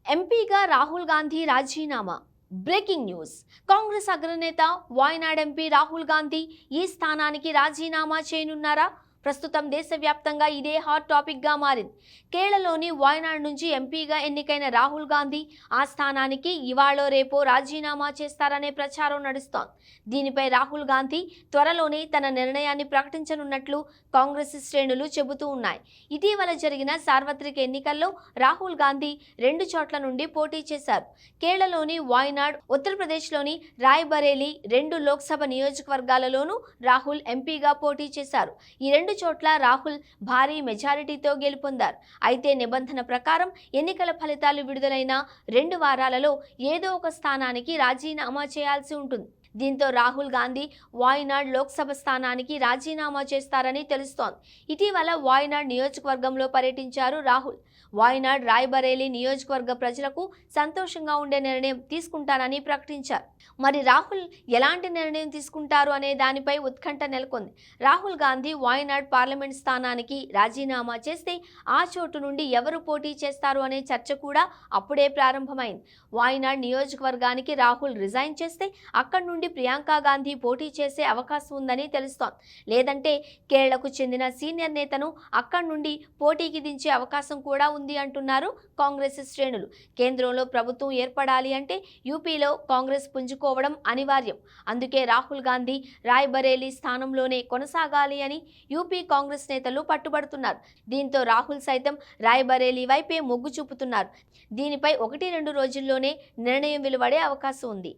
ఎంపీగా రాహుల్ గాంధీ రాజీనామా. Breaking news. Congress అగ్రనేత వాయనాడ్ ఎంపీ రాహుల్ గాంధీ ఈ స్థానానికి రాజీనామా చేయనున్నారా? ప్రస్తుతం దేశవ్యాప్తంగా ఇదే హాట్ టాపిక్ గా మారింది. కేరళలోని వాయనాడ్ నుంచి ఎంపీగా ఎన్నికైన రాహుల్ గాంధీ ఆ స్థానానికి ఇవాళో రేపో రాజీనామా చేస్తారనే ప్రచారం నడుస్తోంది. దీనిపై రాహుల్ గాంధీ త్వరలోనే తన నిర్ణయాన్ని ప్రకటించనున్నట్లు కాంగ్రెస్ శ్రేణులు చెబుతూ ఉన్నాయి. ఇటీవల జరిగిన సార్వత్రిక ఎన్నికల్లో రాహుల్ గాంధీ 2 చోట్ల నుండి పోటీ చేశారు. కేరళలోని వాయనాడ్, ఉత్తరప్రదేశ్లోని రాయ్బరేలీ 2 లోక్సభ నియోజకవర్గాలలోనూ రాహుల్ ఎంపీగా పోటీ చేశారు. ఈ 2 చోట్ల రాహుల్ భారీ మెజారిటీతో గెలుపొందారు. అయితే నిబంధన ప్రకారం ఎన్నికల ఫలితాలు విడుదలైన 2 వారాలలో ఏదో ఒక స్థానానికి రాజీనామా చేయాల్సి ఉంటుంది. దీంతో రాహుల్ గాంధీ వాయనాడ్ లోక్సభ స్థానానికి రాజీనామా చేస్తారని తెలుస్తోంది. ఇటీవల వాయనాడ్ నియోజకవర్గంలో పర్యటించారు రాహుల్. వాయనాడ్, రాయ్బరేలీ నియోజకవర్గ ప్రజలకు సంతోషంగా ఉండే నిర్ణయం తీసుకుంటానని ప్రకటించారు. మరి రాహుల్ ఎలాంటి నిర్ణయం తీసుకుంటారు అనే దానిపై ఉత్కంఠ నెలకొంది. రాహుల్ గాంధీ వాయనాడ్ పార్లమెంట్ స్థానానికి రాజీనామా చేస్తే ఆ చోటు నుండి ఎవరు పోటీ చేస్తారు అనే చర్చ కూడా అప్పుడే ప్రారంభమైంది. వాయనాడ్ నియోజకవర్గానికి రాహుల్ రిజైన్ చేస్తే అక్కడి నుండి ప్రియాంక గాంధీ పోటీ చేసే అవకాశం ఉందని తెలుస్తోంది. లేదంటే కేరళకు చెందిన సీనియర్ నేతను అక్కడి నుండి పోటీకి దించే అవకాశం కూడా ఉంది అంటున్నారు కాంగ్రెస్ శ్రేణులు. కేంద్రంలో ప్రభుత్వం ఏర్పడాలి అంటే యూపీలో కాంగ్రెస్ పుంజుకోవడం అనివార్యం. అందుకే రాహుల్ గాంధీ రాయ్బరేలీ స్థానంలోనే కొనసాగాలి అని యూపీ కాంగ్రెస్ నేతలు పట్టుబడుతున్నారు. దీంతో రాహుల్ సైతం రాయ్బరేలీ వైపే మొగ్గు చూపుతున్నారు. దీనిపై 1-2 రోజుల్లోనే నిర్ణయం వెలువడే అవకాశం ఉంది.